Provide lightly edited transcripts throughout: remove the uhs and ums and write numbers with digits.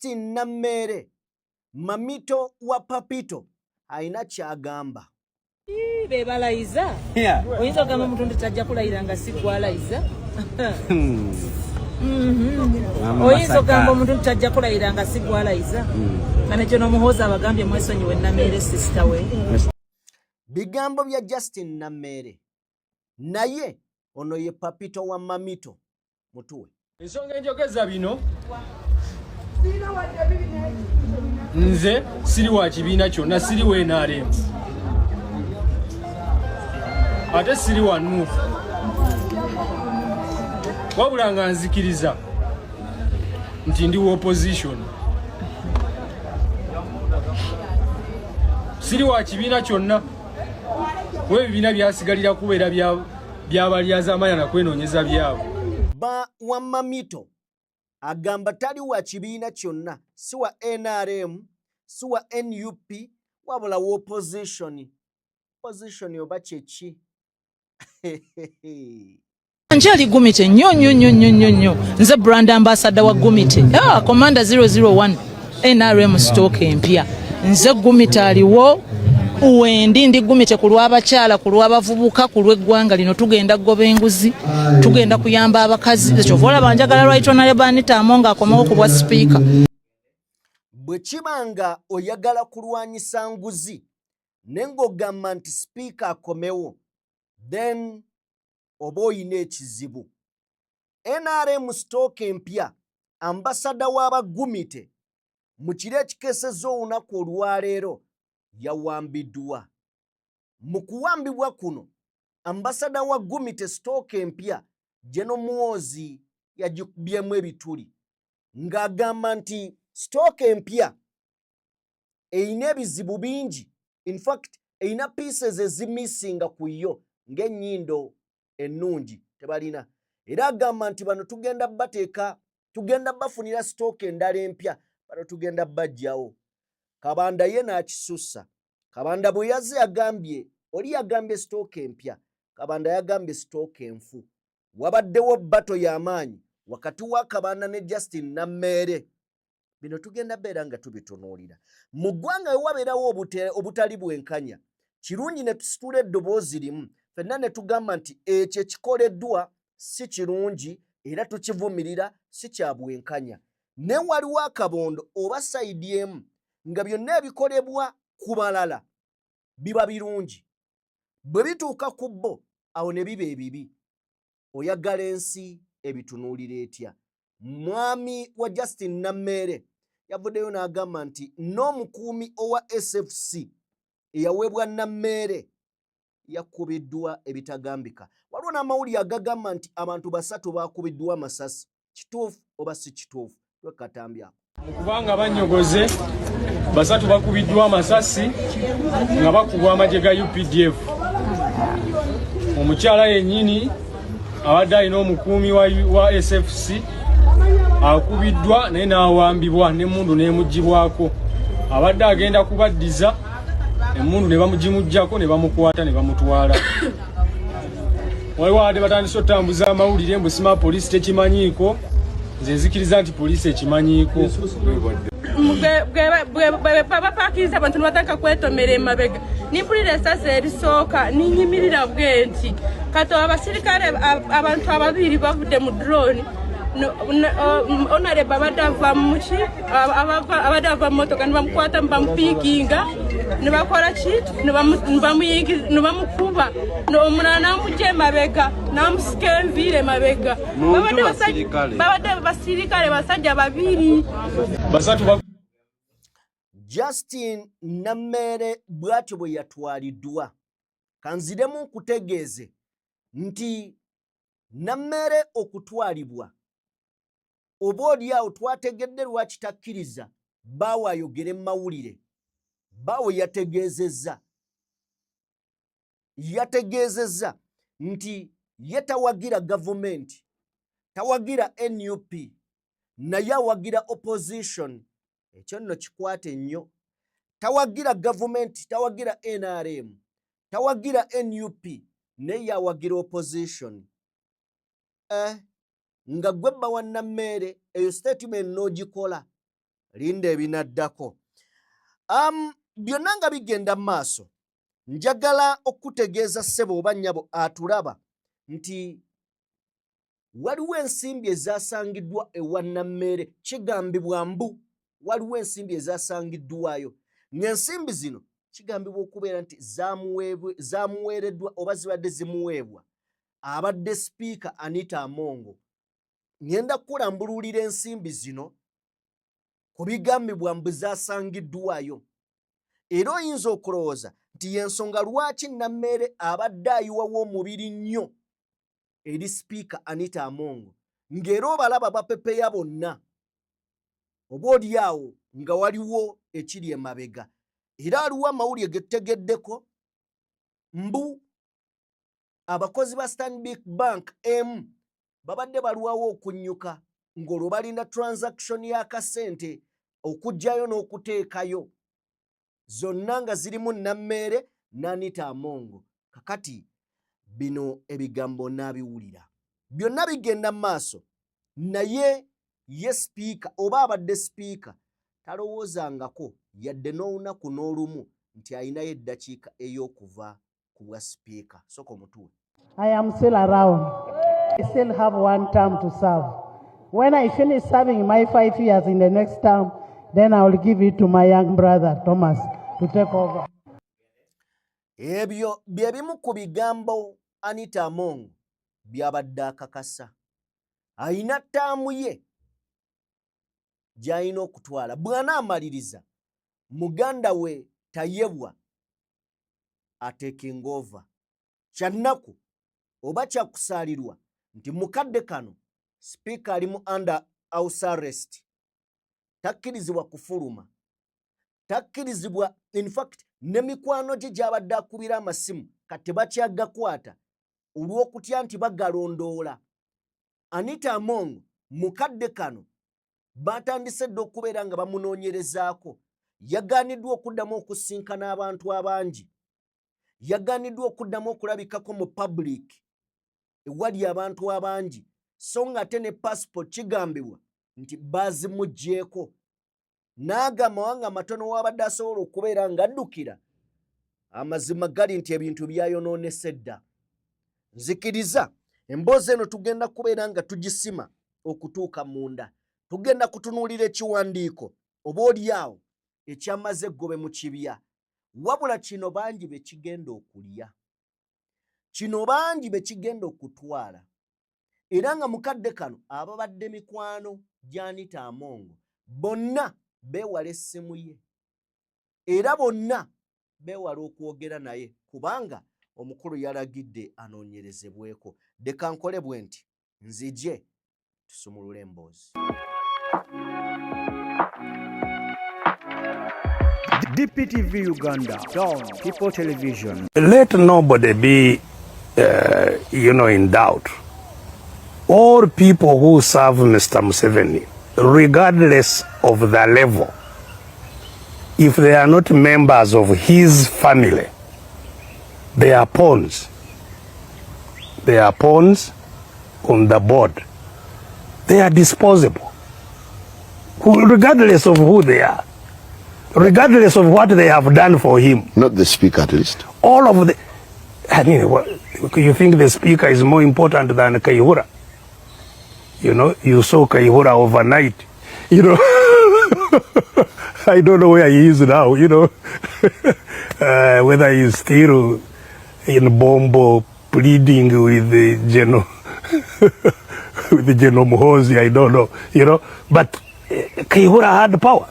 Justin Nammere mamito wa Papito aina kyagamba. Bebalayiza oyinza okugamba omuntu tajja kulayira nga si gwalayiza. Oyinza okugamba omuntu tajja kulayira nga si gwalayiza. Kanekyo n'omuhoozi abagambye mwesonyiwe Nammere sister we. Bigambo bya Justin Nammere naye ono ye Papito wa mamito mutuwe. Ensonga enjogeza bino nze siri wa kibiina kyonna, siri wa NRM ate siri wa NUF, wabula nga nzikiriza nti ndi wa opposition. Siri wa kibiina kyonna, webibiina byasigalira kubeera byabalyazaamanya nakwenoonyeza byabo. Ba wa mamito agamba tali wa kibiina kyonna, si wa NRM, si wa NUP, wabula wa opposition. Opposition oba kyeki? Njali Gumite nnyo nze brand ambassador wa Gumite. Commander 001 NRM stock empya. Nze Gumite aliwo uwendi ndi Gumite ku lw'abakyala, ku lw'abavubuka, ku lw'eggwanga lino. Tugenda kugoba enguzi, tugenda kuyamba abakazi. Ekyovola banjagala Right Honorable Anita Amonga akomawo ku bwa speaker. Bwe kibanga oyagala kulwanyisa nguzi neng'ogamba nti speaker akomewo, then oba oyina ekizibu. NRM stock empya ambasada w'Abagumite mu kiro ekikesezza olunaku olwaleero yawambiddwa. Mu kuwambibwa kuno ambasada wa Gumite stock empya General Muhoozi yagikubyemu ebituli ng'agamba nti stock empya eyina ebizibu bingi. In fact eyina pieces ezimisinga ku yo ng'ennyindo ennungi tebalina. Era agamba nti bano tugenda bateeka, tugenda bafunira stock endala empya, bano tugenda bajjawo. Kabanda ye n'akisussa. Kabanda bwe yazze yagambye, oli yagambye stock empya, Kabanda yagambye stock enfu. Wabaddewo bato y'amaanyi wakati wa Kabanda ne Justin Nammere. Bino tugenda beera nga tubitunuulira. Mu ggwanga we wabeerawo obutali bwenkanya, kirungi ne tusitula eddoboozi limu, ffenna ne tugamba nti ekyo ekikoleddwa si kirungi era tukivumirira, si kya bwenkanya. Ne waliwo akabondo oba sayidi emu nga byonna ebikolebwa ku balala biba birungi, bwe bituuka ku bo awo ne biba ebibi. Oyagala ensi ebitunuulira etya? Mwami wa Justin Nammere yavuddeyo n'agamba nti n'omukuumi owa SFC eyaweebwa Nammere yakubiddwa ebitagambika. Waliwo n'amawulire agagamba nti abantu 3 baakubiddwa amasasi. Kituufu oba si kituufu? Twekatambya Kubanga banyogoze 3 bakubiddwa amasasi nga bakubwa amagye ga UPDF. Omukyala yennyini abadde alina omukuumi wa SFC akubiddwa naye n'awambibwa n'emmundu n'emuggyibwako. Abadde agenda kubaddiza emmundu ne bamugimuggyako ne bamukwata ne bamutwala. Waliwo abadde batandise otambuza amawulire mbu sima poliisi tekimanyiiko, nze nzikiriza nti poliisi ekimanyiiko. Bapaakiriza abantu nebatandika kwetomera emabega, nimpulira essasi erisooka ninyimirira bwenti kati abasirikale abantu 2 bavudde mu drone. Honorable abadde ava muki abadde ava mmotoka ne bamukwata bamupiikinga ne bakola ki ne bamukuba omulala n'amugya emabega n'amusika enviiri emabega. Babadde basirikale basajja 2. Justin Nammere bw'atyo bwe yatwaliddwa. Kanziremu nkutegeeze nti Nammere okutwalibwa oba oliawo twategedde lwaki takkiriza baawe ayogere mu mawulire. Baawe yategeezezza nti ye tawagira gavumenti, tawagira NUP, naye awagira opposition. Ekyo nno kikwate nnyo. Tawagira gavumenti, tawagira NRM, tawagira NUP, naye awagira opposition. Nga gwe bba wa Nammere eyo statement n'ogikola linda ebinaddako. Byonna nga bigenda maaso, njagala okutegeeza ssebo oba nnyabo atulaba nti waliwo ensimbi ezasangiddwa ewa Nammere. Kigambibwa mbu waliwo ensimbi ezasangiddwayo, ng'ensimbi zino kigambibwa okubeera nti zaamuweereddwa oba zibadde zimuweebwa abadde Sipiika Anita Amongo. Ngenda kukulambululira ensimbi zino ku bigambibwa mbu zaasangiddwayo, era oyinza okulowooza nti y'ensonga lwaki Nammere abadde ayiwawo omubiri nnyo eri Sipiika Anita Amongo, ng'era obalaba bapepeya bonna, oba oliawo nga waliwo ekiri emabega. Era aliwo amawulire ge tutegeddeko mbu abakozi ba Stanbic Bank babadde balwawo okunnyuka ng'olwo balinda transaction y'akasente okuggyayo n'okuteekayo, zonna nga zirimu Nammere n'Anita Amongo. Kakati bino ebigambo n'abiwulira, byonna bigenda mu maaso, naye ye sipiika oba abadde sipiika talowoozangako yadde n'olunaku n'olumu nti ayinayo eddakiika ey'okuva ku bwa sipiika. Soka omutuwe. I am still around. I still have one term to serve. When I finish serving my 5 years in the next term, then I will give it to my young brother Thomas to take over. Ebyo bye bimu ku bigambo Anita Amongo byabadde akakasa. Ayina ttaamu ye gy'alina okutwala. Bw'anaamaliriza muganda we Tayebwa atekinga over. Kyannaku oba kyakusaalirwa nti mukadde kano sipiika ali mu under house arrest, takkirizibwa kufuluma, takkirizibwa, in fact ne mikwano gye gy'abadde akubira amasimu kati bakyagakwata olw'okutya nti bagalondoola. Anita Amongo mukadde kano batandise dde okubeera nga bamunoonyerezaako. Yagaaniddwa okuddamu okusinkana abantu abangi, yagaaniddwa okuddamu okulabikako mu public ewali abantu abangi, so nga ate ne passport kigambibwa nti baazimuggyeko. N'agamba mawanga matono wabadde asobola okubeera ng'addukira, amazima gali nti ebintu byayonoonese dda. Nzikiriza emboozi eno tugenda kubeera nga tugisima okutuuka munda. Tugenda kutunuulira ekiwandiiko oba oliawo ekyamaze eggobe mu kibya, wabula kino bangi be kigenda okulya, kino bangi be kigenda okutwala. Era nga mukadde kano ababadde mikwano gya Anita Amongo bonna beewala essimu ye, era bonna beewala okwogera naye kubanga omukulu yalagidde anoonyerezebweko. Leka nkole bwe nti nzije tusumulule emboozi. DPTV Uganda, Dawn People Television. Let nobody be, in doubt. All people who serve Mr. Museveni, regardless of the level, if they are not members of his family, they are pawns. They are pawns on the board. They are disposable, regardless of who they are, regardless of what they have done for him. Not the speaker, at least. All of the... I mean, you think the speaker is more important than Kayihura? You know, you saw Kayihura overnight. You know, I don't know where he is now, whether he's still in Bombo pleading with the General, with the General Muhoozi, I don't know, but Kayihura had power,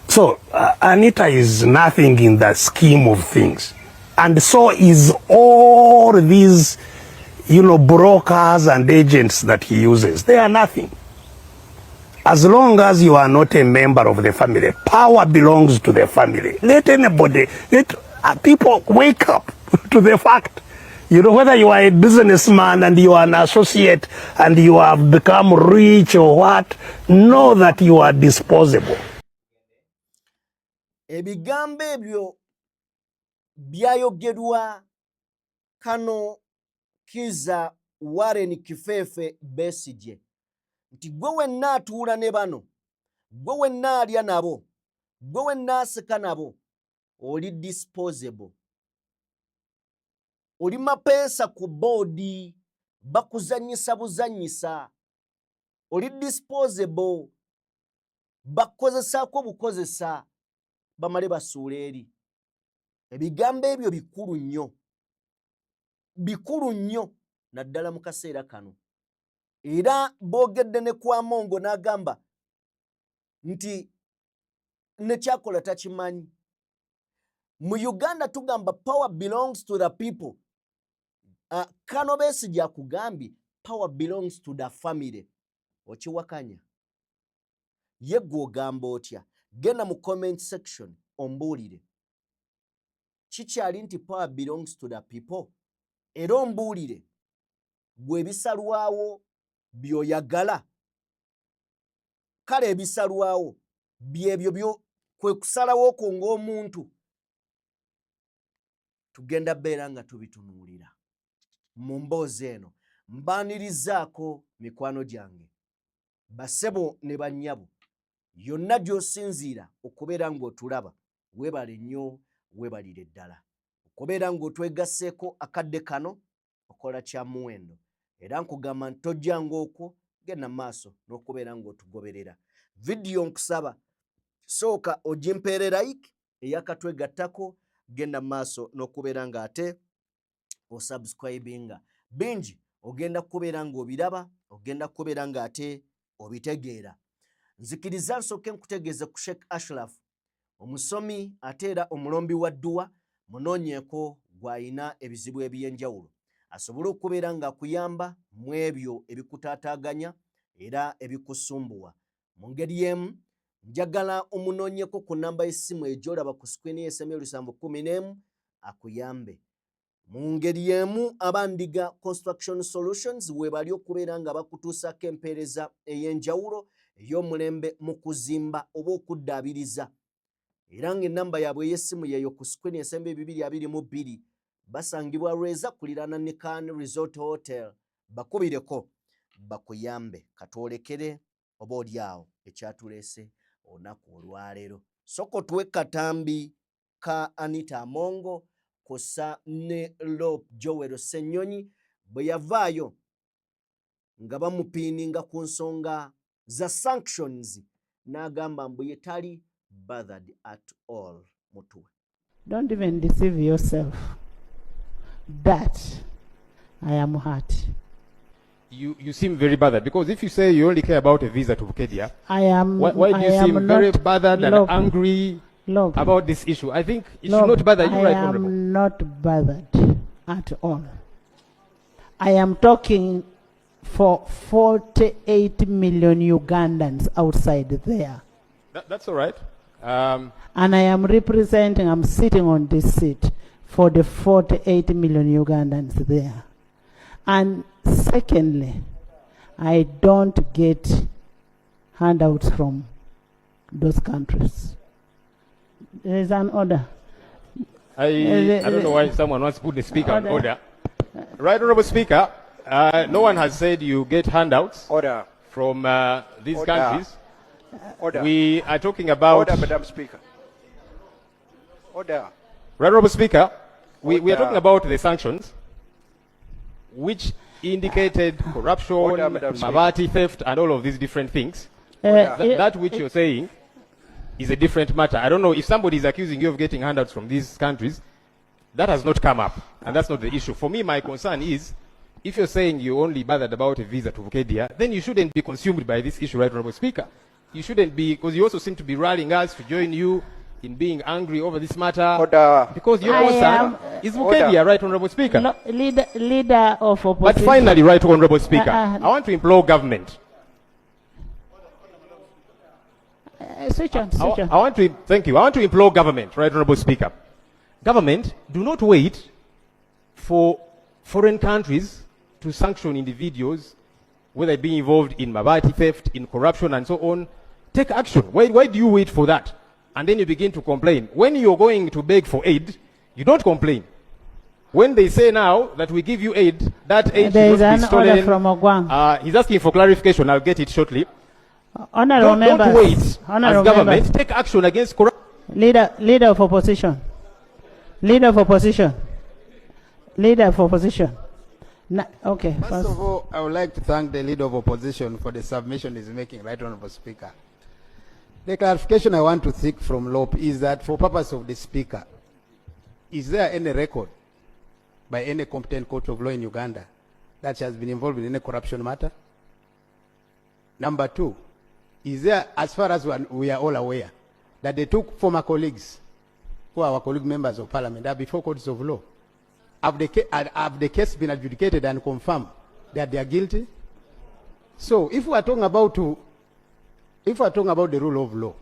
So Anita is nothing in the scheme of things. And so is all these, brokers and agents that he uses. They are nothing. As long as you are not a member of the family, power belongs to the family. Let people wake up to the fact. Whether you are a businessman and you are an associate and you have become rich or what, know that you are disposable. Ebigambo ebyo byayogerwa Kano Kiza Warren Kifefe Besigye nti gwe wenna atuula ne bano gwe wenna alya nabo, gwe wenna aseka nabo, oli disposable. Oli mapeesa ku boodi, bakuzannyisa buzannyisa. Oli disposable, bakukozesaako bukozesa, bamale basuula eri. Ebigambo ebyo bikulu nnyo. Bikulu nnyo naddala mu kaseera kano. Era boogedde ne ku Amongo n'agamba nti ne kyakola takimanyi. Mu Uganda tugamba power belongs to the people. Kano Besigye akugambye power belongs to the family. Okiwakanya. Ye gw'ogamba otya? Genda mu comment section ombuulire. Kikyali nti power belongs to the people? Era ombuulire gwe ebisalwawo by'oyagala. Kale ebisalwawo byebyo kwe kusalawo okwo ng'omuntu. Tugenda beera nga tubitunuulira. Mu mboozi eno mbaanirizaako mikwano gyange, basebo ne bannyabo, yonna gy'osinziira okubeera ng'otulaba, weebale nnyo, weebalire ddala. Okubeera ng'otwegasseeko akadde kano okola kya muwendo. Era nkugamba nti tojjanga okwo, genda maaso n'okubeera ng'otugoberera. Vidiyo nkusaba sooka ogimpeere like eyakatwegattako, genda maaso n'okubeera ng'ate osubscribinga. Bingi ogenda kubeera ng'obiraba, ogenda kubeera ng'ate obitegeera. Nzikiriza nsooke nkutegeeze ku Sheikh Ashraf, omusomi ate era omulombi wa dduwa, munoonyeeko gw'ayina ebizibu eby'enjawulo, asobole okubeera ng'akuyamba mu ebyo ebikutaataaganya era ebikusumbuwa. Mu ngeri y'emu, njagala omunoonyeeko ku nnamba y'essimu egy'olaba ku screen y'esemi 711 akuyambe. Mu ngeri y'emu, Abandiga Construction Solutions weebali okubeera nga bakutuusako empeereza ey'enjawulo ey'omulembe mu kuzimba oba okuddaabiriza. Era ng'ennamba yaabwe ey'essimu yeeyo ku screen y'esemi 222. Basangibwa Lweza kuliraana ne Kan Resort Hotel. Bakubireko bakuyambe katwolekere oba oliawo ekyatuleese olunaku olwaleero. Soko tuwe katambi ka Anita Amongo kosa ne Lop Joel Ssenyonyi bwe yavaayo nga bamupiininga ku nsonga za sanctions n'agamba mbu ye tali bothered at all. Mutuwe. Don't even deceive yourself that I am hurt. You seem very bothered, because if you say you only care about a visa to Bukedia, I am. why do you seem very bothered and angry about this issue? I think it should not bother you, right, Honorable? I am not bothered at all. I am talking for 48 million Ugandans outside there. That's all right. And I am representing, I'm sitting on this seat for the 48 million Ugandans there. And secondly, I don't get handouts from those countries. There is an order. I don't know why someone wants to put the speaker on order. Right, Honorable Speaker, no one has said you get handouts from these countries. We are talking about... Order, Madam Speaker. Order. Right, Honorable Speaker, we are talking about the sanctions, which indicated corruption, Mabati theft, and all of these different things. That which you're saying is a different matter. I don't know if somebody is accusing you of getting handouts from these countries. That has not come up, and that's not the issue. For me, my concern is, if you're saying you're only bothered about a visa to Bukedia, then you shouldn't be consumed by this issue, right, Honorable Speaker? You shouldn't be, because you also seem to be rallying us to join you in being angry over this matter. Because your concern is Bukedia, right, Honorable Speaker? No, leader of opposition. But finally, right, Honorable Speaker, I want to implore government. Switch on. Thank you. I want to implore government, right, Honorable Speaker. Government, do not wait for foreign countries to sanction individuals, whether being involved in Mabati theft, in corruption, and so on. Take action. Why do you wait for that? And then you begin to complain. When you're going to beg for aid, you don't complain. When they say now that we give you aid, that aid should not be stolen. Order from Ogwang. He's asking for clarification. I'll get it shortly. Honorable members. Don't wait Honorable as government. members. Take action against corruption. Leader of opposition. Leader of opposition. Leader of opposition. Okay. First of all, I would like to thank the Leader of Opposition for the submission he's making, Right Honorable Speaker. The clarification I want to seek from LOP is that for purpose of the Speaker, is there any record by any competent court of law in Uganda that has been involved in any corruption matter? Number two, is there, as far as we are all aware, that they took former colleagues who are our colleague members of parliament are before courts of law? Have the case been adjudicated and confirmed that they are guilty? So if we are talking about the rule of law,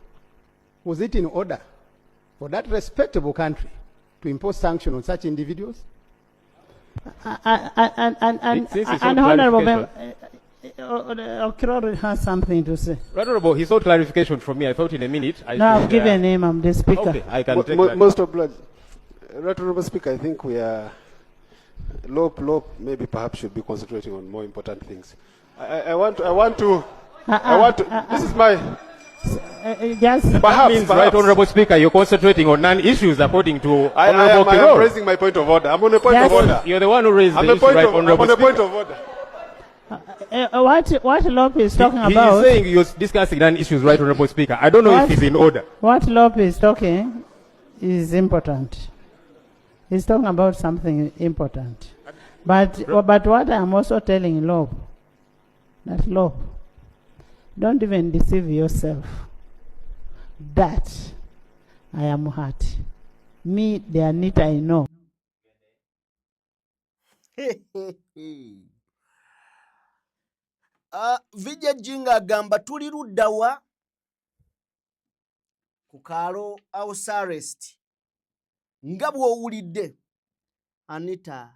was it in order for that respectable country to impose sanctions on such individuals? And Honorable Member, Okiroro has something to say. Honorable, he sought clarification from me. I thought in a minute. I've given him, I'm the Speaker. Okay, I can take that. Most obliged. Right Honorable Speaker, I think we are, LOP maybe perhaps should be concentrating on more important things. I want to, this is my, perhaps, Right Honorable Speaker, you're concentrating on non-issues according to Honorable I am raising my point of order. I'm on a point of order. You're the one who raised the issue, Right Honorable I'm on a point Speaker. of order. What LOP is talking He about? is saying you're discussing non-issues, Right Honorable Speaker. I don't know if it's in order. What LOP is talking is important. He's talking about something important. But what I'm also telling LOP, that LOP, don't even deceive yourself that I am hurt. Me, the Anita I know. Vijay Jinga agamba tuli ludda wa ku kaalo house arrest nga bw'owulidde. Anita,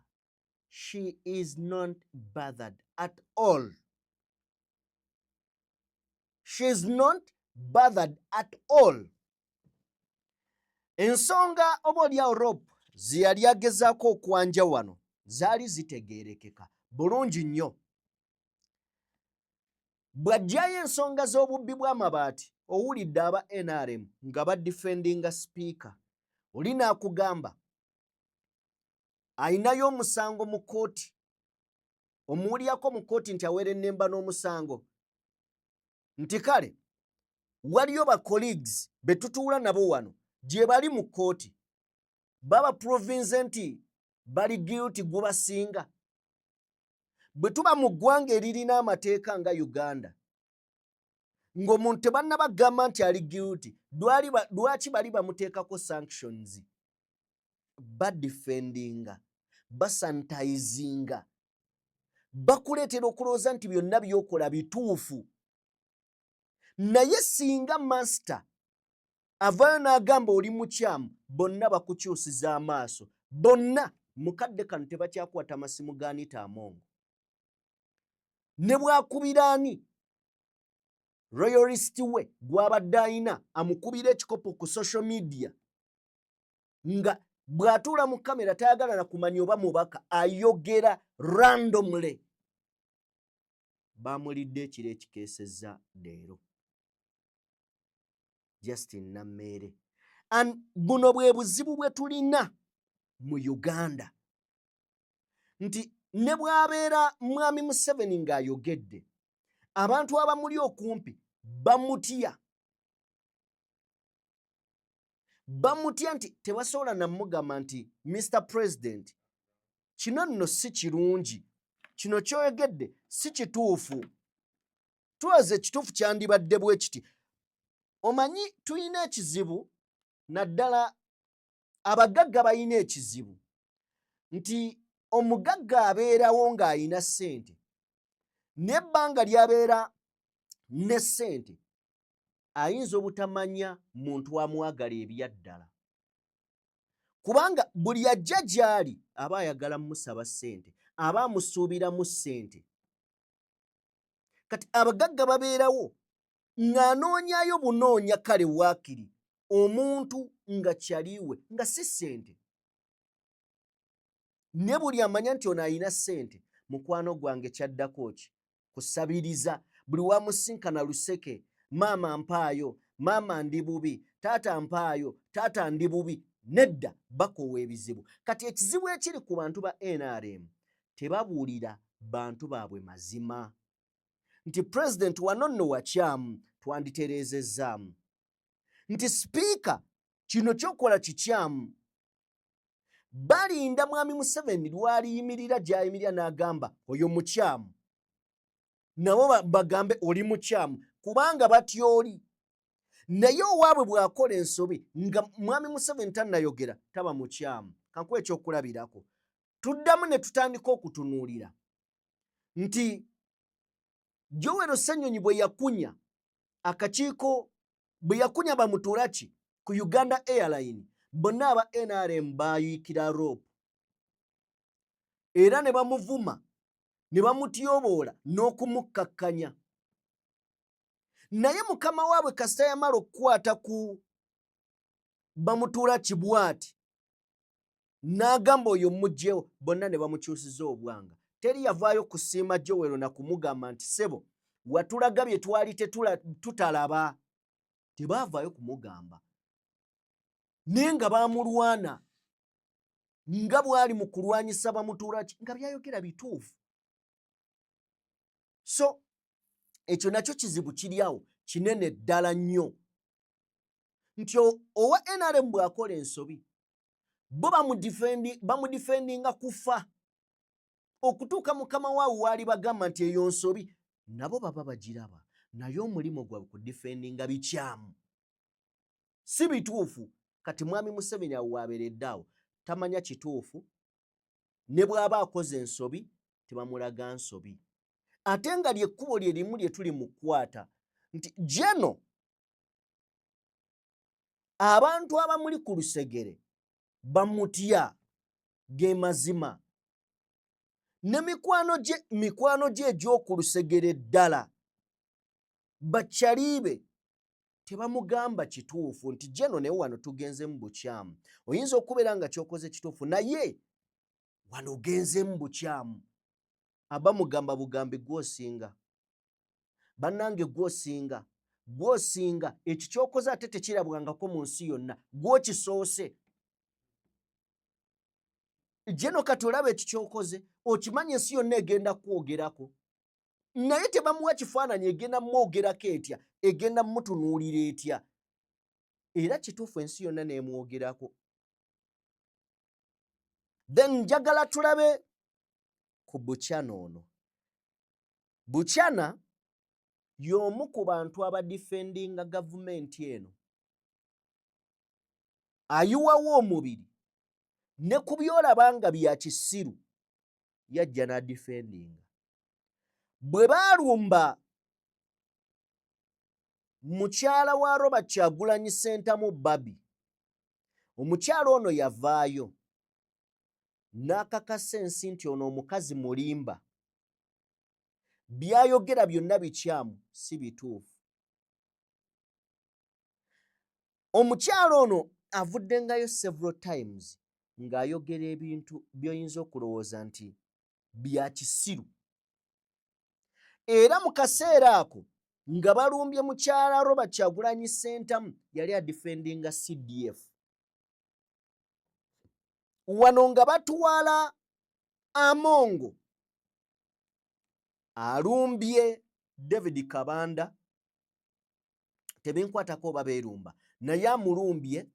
she is not bothered at all. She is not bothered at all. Ensonga oboolyawo Rope ze yali agezaako okwanja wano zaali zitegeerekeka bulungi nnyo. Bw'aggyayo ensonga z'obubbi bw'amabaati, owulidde aba NRM nga badifendinga sipiika, oli n'akugamba ayinayo omusango mu kkooti, omuwulyako mu kkooti nti aweera ennemba n'omusango, nti kale waliyo ba colleagues be tutuula nabo wano gye bali mu kkooti baba province nti bali guilty gubasinga. Bwe tuba mu ggwanga eririna amateeka nga Uganda, ng'omuntu tebannabagamba nti ali guilty, lwaki bali bamuteekako sanctions? Badifendinga, basanitizinga, bakuleetera okulowooza nti byonna by'okola bituufu. Naye singa master avaayo n'agamba oli mukyamu, bonna bakukyusiza amaaso. Bonna mukadde kano tebakyakwata masimu ga Anita Among. Ne bw'akubira ani royalist we gw'abadde ayina amukubira ekikopo ku social media, nga bw'atuula mu kamera tayagala na kumanya oba mubaka, ayogera randomly. Bamulidde ekiro ekikeesezza leero. Justin Nammeere. And buno bwe buzibu bwe tulina mu Uganda. Nti ne bw'abeera Mwami Museveni ng'ayogedde, abantu abamuli okumpi bamutya. Bamutya nti tebasobola namugamba nti Mr. President, kino nno si kirungi, kino kyoyogedde si kituufu. Tulaze ekituufu kyandibadde bwe kiti. Omanyi tuyina ekizibu, naddala abagagga bayina ekizibu, nti omugagga abeerawo ng'ayina ssente, n'ebbanga lyabeera ne ssente, ayinza obutamanya muntu amwagala ebyaddala. Kubanga buli ajja gy'ali aba ayagala musaba ssente, aba amusuubiramu ssente. Kati abagagga babeerawo ng'anoonyayo bunoonya kale waakiri omuntu nga kyaliwe nga si ssente. Ne buli amanya nti ono ayina ssente, mukwano gwange kyaddako ki? Kusabiriza. Buli wamusinkana Luseke maama mpaayo, maama ndi bubi, taata mpaayo, taata ndi bubi. Nedda bakoowa ebizibu. Kati ekizibu ekiri ku bantu ba NRM tebabuulira bantu baabwe mazima nti President wano nno wakyamu twanditereezezzaamu, nti Sipiika kino ky'okola kikyamu. Balinda mwami Museveni lwaliyimirira gy'ayimirira n'agamba oyo mukyamu, nabo bagambe oli mukyamu kubanga batyoli. Naye owaabwe bw'akola ensobi nga mwami Museveni tannayogera taba mukyamu. Kankuwa ekyokulabirako. Tuddamu ne tutandika okutunuulira nti Joel Ssenyonyi bwe yakunya akakiiko, bwe yakunya bamutuulaki ku Uganda Airline, bonna aba NRM baayikira rope era ne bamuvuma ne bamutyoboola n'okumukkakkanya. Naye mukama waabwe kasita yamala okukwata ku bamutuulaki bw'ati n'agamba oyo mmuggyewo, bonna ne bamukyusiza obwanga. Teri yavaayo kusiima Joel na kumugamba nti ssebo watulaga bye twali tutalaba. Tebaavaayo kumugamba. Naye nga baamulwana nga bw'ali mu kulwanyisa bamutuulaki nga byayogera bituufu. So ekyo nakyo kizibu kiri awo kinene ddala nnyo nti owa NRM bw'akola ensobi bo bamudifendinga kufa okutuuka mukama waawe waali bagamba nti eyo nsobi nabo baba bagiraba, naye omulimu gwabwe kudifendinga bikyamu si bituufu. Kati mwami Museveni awo waaberedde awo tamanya kituufu, ne bw'aba akoze ensobi tebamulaga nsobi. Ate nga lyekkubo lye limu lye tuli mu kukwata nti jeno abantu abamuli ku lusegere bamutya ge mazima, ne mikwano gye egy'oku lusegere ddala bakyaliibe tebamugamba kituufu nti jeno naye wano tugenze mu bukyamu. Oyinza okubeera nga kyokoze kituufu naye wano ogenze mu bukyamu. Abamugamba bugambi gwosinga, bannange gwosinga, gwosinga. Ekyo kyokoze ate tekirabwangako mu nsi yonna, gwokisoose. Jeno kati olaba ekyo kyokoze okimanyi ensi yonna egenda kwogerako, naye tebamuwa kifaananyi egenda mwogerako etya, egenda mutunuulira etya. Era kituufu ensi yonna n'emwogerako. Then njagala tulabe ku Buchanan ono. Buchanan y'omu ku bantu abadifendinga gavumenti eno. Ayiwawo omubiri ne ku byolaba nga bya kisiru yajja n'adifendinga. Bwe baalumba mukyala wa Robert Kyagulanyi Ssentamu Babi, omukyala ono yavaayo n'akakasa ensi nti ono omukazi mulimba, byayogera byonna bikyamu si bituufu. Omukyala ono avuddengayo several times ng'ayogera ebintu by'oyinza okulowooza nti bya kisiru. Era mu kaseera ako nga balumbye mukyala Robert Kyagulanyi Ssentamu yali adifendinga CDF. Wano nga batwala Amongo alumbye David Kabanda, tebinkwatako oba beerumba, naye amulumbye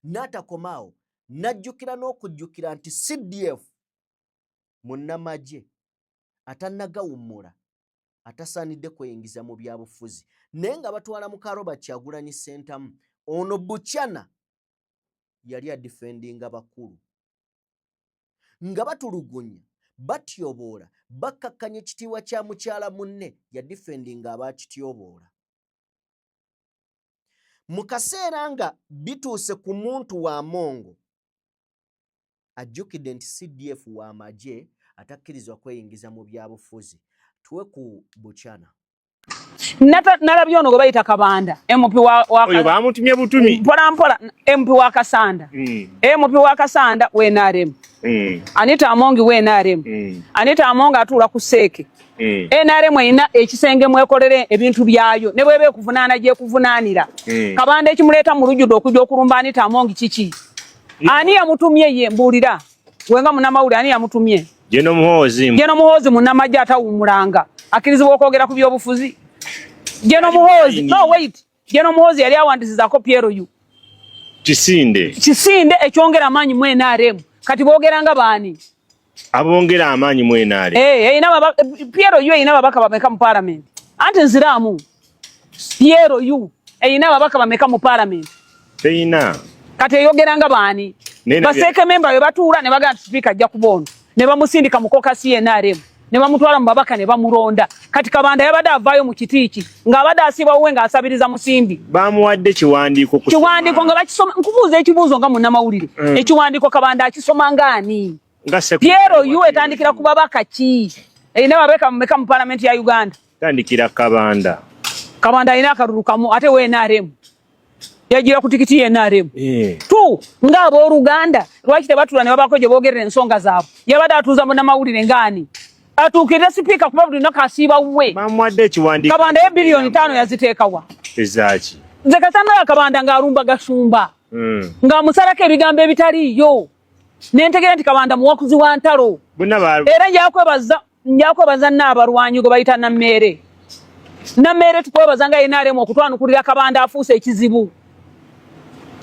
n'atakomaawo n'ajjukira n'okujjukira nti CDF munnamagye atannagawummula atasaanidde kweyingiza mu byabufuzi, naye nga batwala muka Robert Kyagulanyi Ssentamu. Ono Buchanan yali adifendinga bakulu nga batulugunya batyoboola bakkakkanya ekitiibwa kya mukyala munne yadifendinga abaakityoboola. Mu kaseera nga bituuse ku muntu wa Mongo ajjukidde nti CDF wa magye atakkirizwa kweyingiza mu byabufuzi. Tuwe ku Buchanan. Nalabye ono gwe bayita Kabanda MP wa oyo bamutumye butumi mpola MP wa Kasanda MP wa Kasanda we NRM Anita Amongi we NRM Anita Amongi atula ku Seeke NRM ina ekisenge mwekolere ebintu byayo ne bwebe kuvunaana je kuvunaanira Kabanda ekimuleta mu lujudo okujja okulumba Anita Amongi kiki ani yamutumye ye mbulira wenga munamawuli ani yamutumye Jeno Muhoozi munamajja atawumulanga akirizibwa okwogera ku byobufuzi Jeno Muhoozi no wait Jeno Muhoozi yali awandisizaako Pierre Kisinde ekyongera amaanyi mu NRM kati boogeranga baani abongera amaanyi mu NRM Pierre ina babaka bameka mu parliament anti nziramu Pierre ina babaka bameka mu parliament teina kati eyogeranga baani baseeke member we batuula ne bagamba speaker ajja kubondo ne bamusindika mu kokasi NRM ne bamutwala mu babaka ne bamuronda kati Kabanda yabadde avaayo mu kitiiki ng'abadde asiba uwe ng'asabiriza Musimbi bamuwadde kiwandiiko nga bakisoma nkubuuza ekibuuzo nga munnamawulire ekiwandiiko Kabanda akisoma ng'ani Pierre etandikira ku babaka ki erina babeka mumeka mu parliament ya Uganda tandikira Kabanda alina akalulukamu ate we NRM yagira ku tikiti ye NRM tu ng'abooluganda lwaki tebatula ne babako gye boogerera ensonga zaabwe yabadde atuuza munnamawulire ng'ani atuukirira sipiika kuba buli lunaku asiiba wuwe bamuwadde ekiwandiiko Kabanda ye bilioni 5 yaziteekawa ezaaki nze katandala Kabanda ng'alumba gasumba ng'amusalako ebigambo ebitaliiyo nentegera nti Kabanda muwakuzi wa ntalo era njakwebaza Naabalwanyi gwe bayita Nammeere tukwebaza nga NRM okutwanukulira Kabanda afuuse ekizibu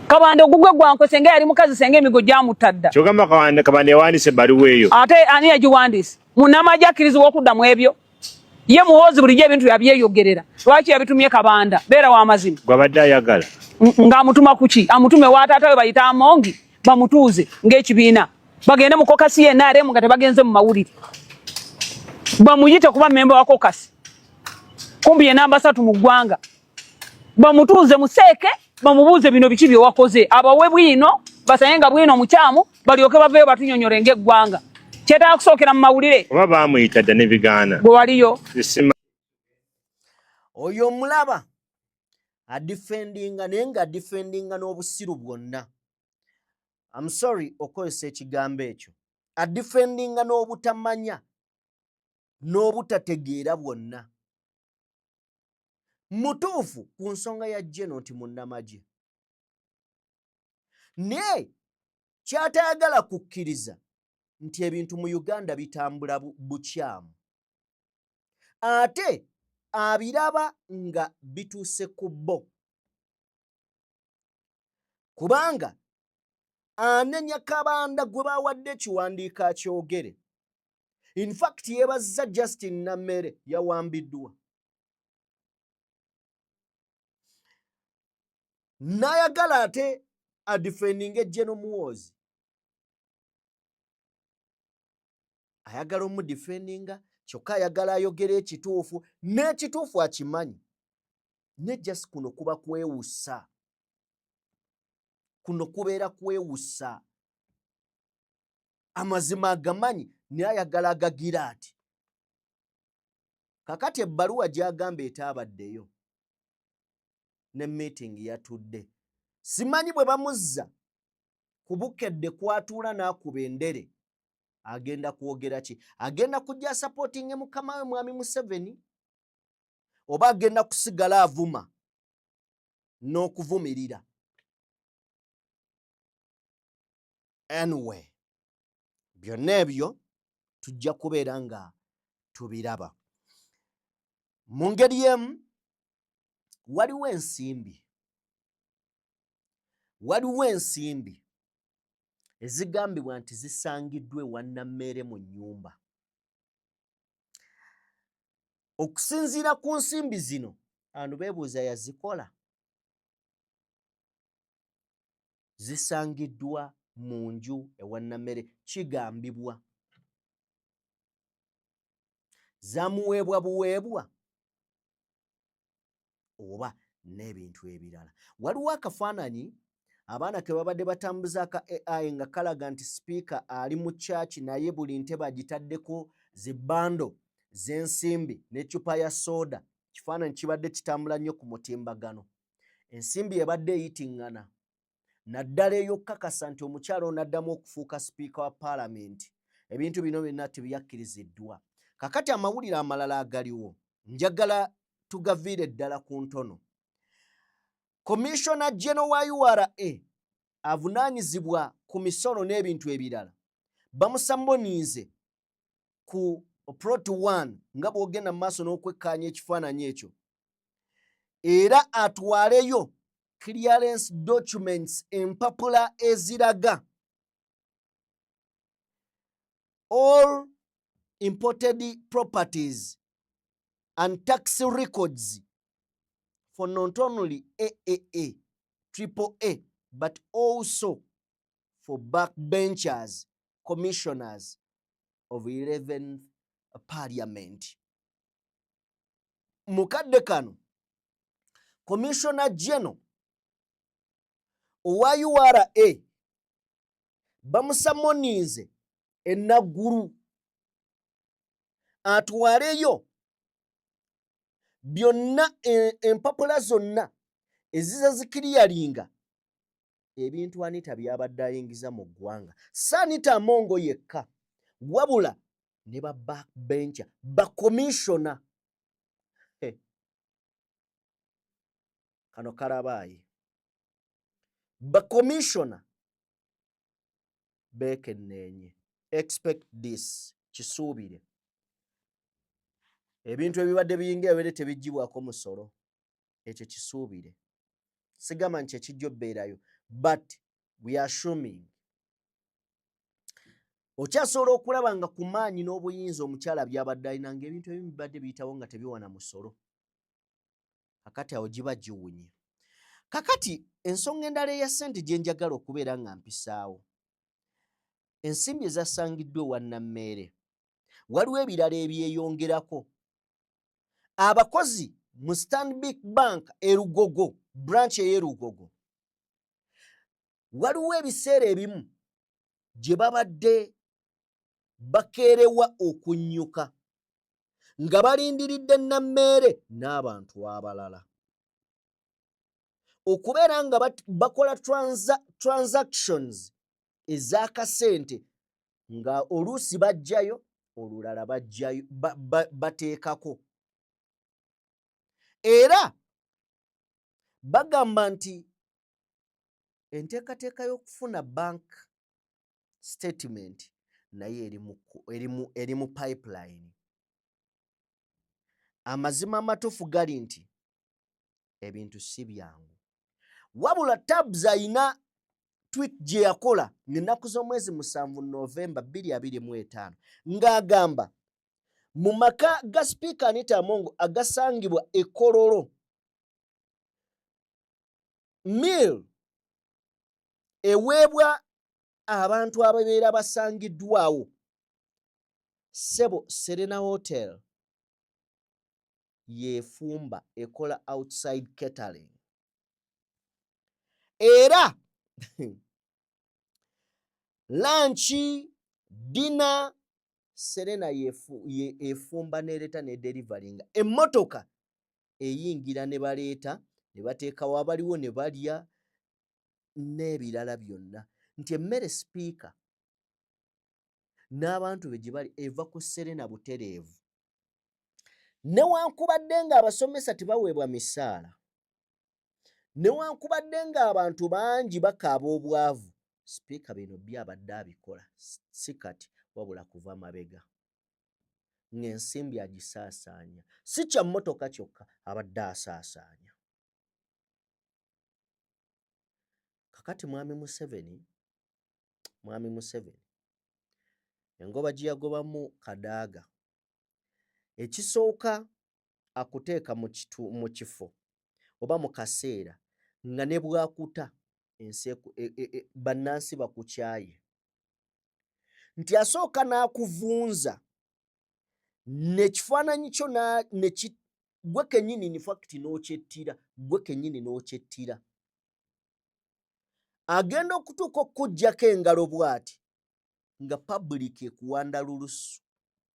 Kabanda ogugwe gwankwe senga yali mukazi senga emigo gyamutadda kyogamba Kabanda yawandiise ebbaluwa eyo ate ani yagiwandiise munnamagye akkirizibwa okuddamu ebyo ye Muhoozi bulijjo ebintu yabyeyogerera lwaki yabitumye Kabanda beera w'amazima gwabadde ayagala ng'amutuma kuki amutume wa taata we bayita Amongi bamutuuze ng'ekibiina bagende mu kokasi ye NRM nga tebagenze mu mawulire bamuyite kuba memba wa kokasi kumbi ye namba 3 mu ggwanga bamutuuze mu Seeke bamubuuze bino biki bye wakoze abawe bwino basanye nga bwino mukyamu balyoke baveeyo batunyonyole ng'eggwanga kyetaaga kusookera mu mawulire oba baamuyita dda ne bigaana gwe waliyo oyo mulaba adifendinga naye nga adifendinga n'obusiru bwonna I'm sorry okozesa ekigambo ekyo adifendinga n'obutamanya n'obutategeera bwonna mutuufu ku nsonga ya Jeno nti munnamagye naye kyatayagala kukkiriza nti ebintu mu Uganda bitambula bukyamu ate abiraba nga bituuse ku bo kubanga anenya Kabanda gwe bawadde ekiwandiiko akyogere in fact yeebazza Justin Nammeere yawambiddwa n'ayagala ate adifendinga Jeno Muhoozi ayagala omudifendinga kyokka ayagala ayogera ekituufu n'ekituufu akimanyi ne just kuno kuba kwewussa kuno kubeera kwewussa amazima agamanyi naye ayagala agagira ati kakati ebbaluwa gy'agamba etaabaddeyo ne meeting yatudde simanyi bwe bamuzza kubukedde kwatuula n'akuba endere agenda kwogera ki agenda kujja supporting mukama we mwami Museveni oba agenda kusigala avuma n'okuvumirira anyway byonna ebyo tujja kubeera nga tubiraba mu ngeri emu waliwo ensimbi ezigambibwa nti zisangiddwe ewa Nammeere mu nnyumba okusinziira ku nsimbi zino abantu beebuuza yazikola zisangiddwa mu nju ewa Nammeere kigambibwa zamuweebwa buweebwa oba n'ebintu ebirala waliwo akafaananyi abaana ke babadde batambuza aka AI nga kalaga nti sipiika ali mu church naye buli ntebe agitaddeko zibbando z'ensimbi n'eccupa ya soda kifaananyi kibadde kitambula nnyo ku mutimbagano. Ensimbi ebadde eyitiŋŋana naddala ey'okkakasa nti omukyala onaddamu okufuuka sipiika wa paalamenti. Ebintu bino byonna tebyakkiriziddwa. Kakati amawulire amalala agaliwo njagala tugaviire ddala ku ntono. Commissioner General wa URA avunaanyizibwa ku misolo n'ebintu ebirala bamusamoniize ku Plot 1 nga bw'ogenda mu maaso n'okwekkaanya ekifaananyi ekyo, era atwaleyo clearance documents empapula eziraga all imported properties and tax records for not only AAA, AAA, but also for backbenchers, commissioners of 11th Parliament. Mukadde kano, Commissioner General owa URA bamusamoniize enaggulu atwaleyo byonna empapula zonna eziza zikiriyalinga ebintu Anita byabadde ayingiza mu ggwanga. Si Anita Amongo yekka, wabula ne ba backbencher, ba commissioner. Kano kalabaayi. Ba commissioner bekenneenye. Expect this. Kisuubire. Ebintu ebibadde biyinga ebere tebiggyibwako musolo. Ekyo kisuubire. Sigamba nti ekijja obbeerayo, but we are assuming. Okyasobola okulaba nga ku maanyi n'obuyinza omukyala byabadde alina ng'ebintu ebimu bibadde biyitawo nga tebiwana musolo. Kakati awo giba giwunye. Kakati ensonga endala eya ssente gye njagala okubeera nga mpisaawo. Ensimbi ezasangiddwa ewa Nammeere. Waliwo ebirala ebyeyongerako. Abakozi mu Stanbic Bank Erugogo, branch ey'Erugogo, waliwo ebiseera ebimu gye babadde bakeerewa okunnyuka nga balindiridde Nammeere n'abantu abalala okubeera nga bakola transactions ez'akasente nga oluusi bajjayo olulala bajjayo bateekako. Era bagamba nti enteekateeka y'okufuna bank statement naye eri mu pipeline. Amazima amatuufu gali nti ebintu si byangu. Wabula Tabs ayina tweet gye yakola n'ennaku z'omwezi 7 Novemba 2025 ng'agamba mu maka ga Sipiika Anita Amongo agasangibwa e Kololo, meal eweebwa abantu ababeera basangiddwawo Sebo Serena Hotel yeefumba ekola outside catering. Era lunch, dinner, Serena efumba n'ereeta ne delivering. Emmotoka eyingira ne baleeta ne bateekawo abaliwo ne balya n'ebirala byonna. Nti emmere Sipiika n'abantu be gye bali eva ku Serena butereevu. Newankubadde ng'abasomesa tebaweebwa misaala, newankubadde ng'abantu bangi bakaaba obwavu, Sipiika bino byabadde abikola si kati wabula kuva mabega. Ng'ensimbi agisaasaanya. Si kya mmotoka kyokka abadde asaasaanya. Kakati Mwami Museveni engoba gye yagobamu Kadaaga, ekisooka akuteeka mu kifo oba mu kaseera nga ne bwakuta bannansi bakukyaye, nti asooka n'akuvunza n'ekifaananyi kyo gwe kennyini in fact n'okyettira. Agenda okutuuka okukuggyako engalo bw'ati nga public ekuwanda lulusu.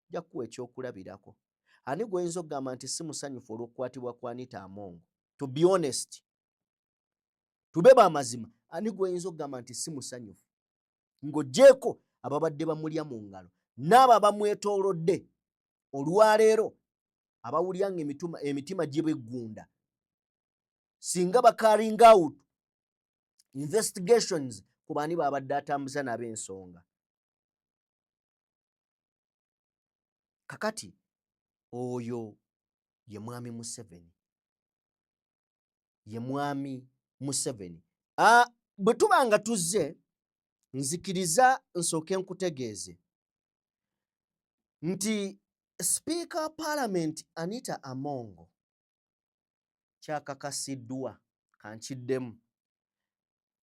Jja kuwa ekyokulabirako. ani gwoyinza okugamba nti si musanyufu olw'okukwatibwa kwa Anita Amongo? To be honest, tube bamazima, ani gwoyinza okugamba nti si musanyufu ng'oggyeko ababadde bamulya mu ngalo n'abo abamwetoolodde olwaleero abawulira ng'emitima gye beggunda singa bakaring out investigations ku baani babadde atambuza nabo ensonga. Kakati oyo ye mwami Museveni, ye mwami Museveni. Bwe tuba nga tuzze, nzikiriza nsooke nkutegeeze nti Speaker of Parliament Anita Amongo kyakakasiddwa kankiddemu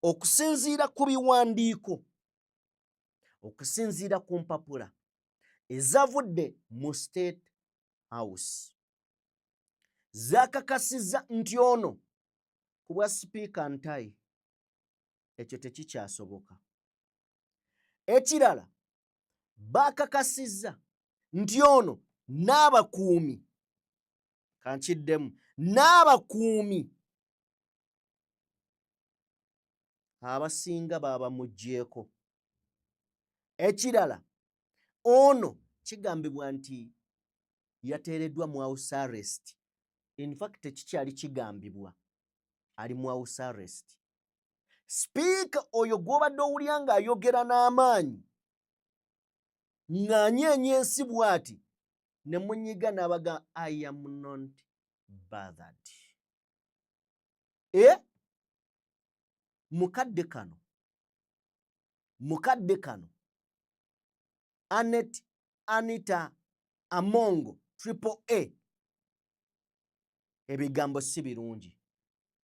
okusinziira ku biwandiiko, okusinziira ku mpapula ezavudde mu State House, zakakasizza nti ono ku bwa Sipiika Ntayi ekyo tekikyasoboka. Ekirala bakakasizza nti ono n'abakuumi, kankiddemu, n'abakuumi abasinga baabamuggyeko. Ekirala ono kigambibwa nti yateereddwa mu house arrest. In fact tekikyali kigambibwa, ali mu house arrest. Speaker oyo gw'obadde owulira ng'ayogera n'amaanyi ng'anyeenya ensi bw'ati ne munyiga n'abaga I am not bothered. Mukadde kano Anita Amongo AAA, ebigambo si birungi.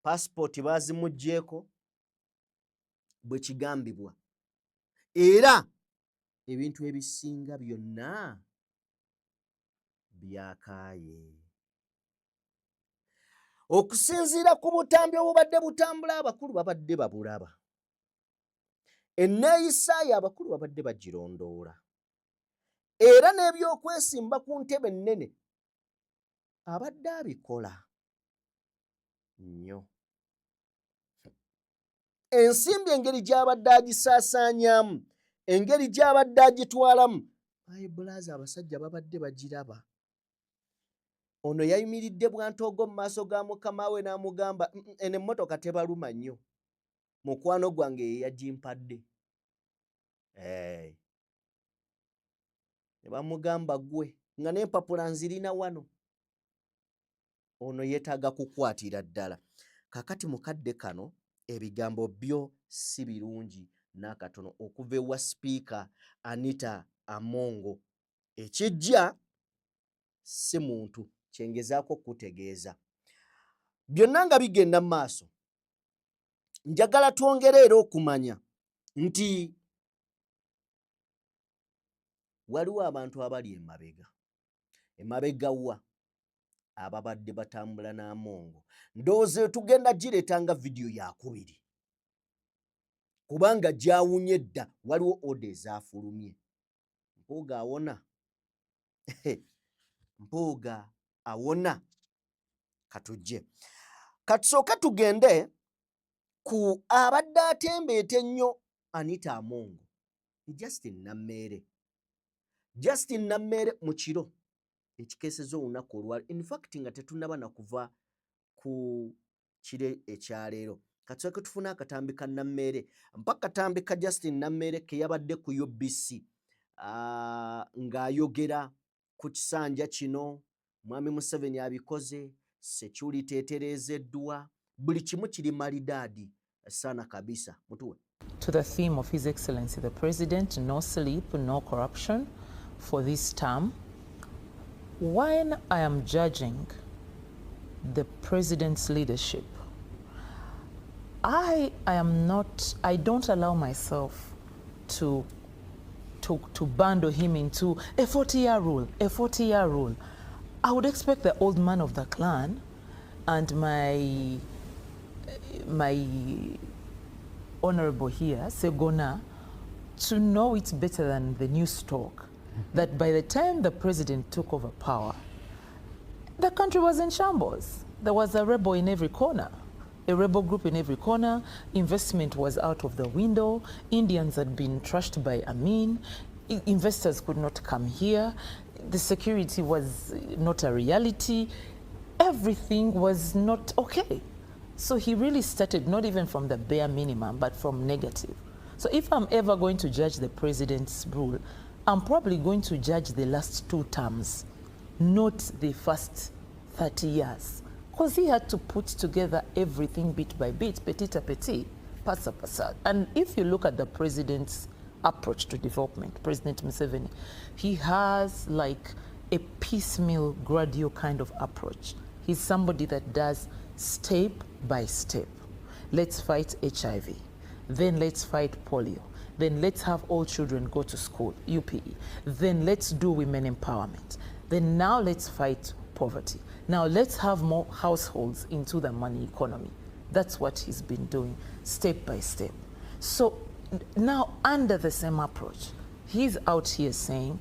Passport baazimuggyeko bwe kigambibwa, era ebintu ebisinga byonna byakaaye. Okusinziira ku butambi obubadde butambula, abakulu babadde babulaba. Enneeyisaayo abakulu babadde bagirondoola. Era n'ebyokwesimba ku ntebe ennene abadde abikola nnyo. Ensimbi engeri gy'abadde agisaasaanyaamu, engeri gy'abadde agitwalamu, ayi bulaaza abasajja babadde bagiraba. Ono yayimiridde bwantoogo mu maaso ga mukama we n'amugamba eno emmotoka tebaluma nnyo, mukwano gwange ye yagimpadde. Ne bamugamba gwe nga n'empapula nzirina wano, ono yeetaaga kukwatira ddala. Kakati mukadde kano ebigambo byo si birungi n'akatono okuva ewa Sipiika Anita Amongo. Ekijja si muntu, kyengezaako kutegeeza. Byonna nga bigenda mu maaso, njagala twongere era okumanya nti waliwo abantu abali emabega wa ababadde batambula n'Amongo. Ndowooza tugenda gireeta nga vidiyo yakubiri, kubanga gyawunye dda. Waliwo oda ezafulumye. Mpuuga awona. Mpuuga awona. Katujje katusooke tugende ku abadde atembeeta ennyo Anita Amongo, Justin Nammeere. Justin Nammeere mu kiro ekikeeseza olunaku olwali, in fact nga tetunnaba na kuva ku kire ekyaleero. Katusooke tufune akatambi ka Nammeere, mpaka katambi ka Justin Nammeere ke yabadde ku UBC ng'ayogera ku kisanja kino, mwami Museveni abikoze, security etereezeddwa, buli kimu kiri malidaadi sana kabisa. Mutuwe. To the theme of His Excellency the President, no sleep, no corruption for this term. When I am judging the President's leadership, I don't allow myself to bundle him into a 40-year rule, a 40-year rule. I would expect the old man of the clan and my honorable here, Segona, to know it better than the news talk, that by the time the president took over power, the country was in shambles. There was a rebel in every corner. A rebel group in every corner. Investment was out of the window. Indians had been trashed by Amin. Investors could not come here. The security was not a reality. Everything was not okay. So he really started not even from the bare minimum, but from negative. So if I'm ever going to judge the president's rule, I'm probably going to judge the last 2 terms, not the first 30 years. Because he had to put together everything bit by bit, petit à petit, pas à pas. And if you look at the president's approach to development, President Museveni, he has like a piecemeal, gradual kind of approach. He's somebody that does step by step. Let's fight HIV. Then let's fight polio. Then let's have all children go to school, UPE. Then let's do women empowerment. Then now let's fight poverty. Now let's have more households into the money economy. That's what he's been doing, step by step. So now under the same approach, he's out here saying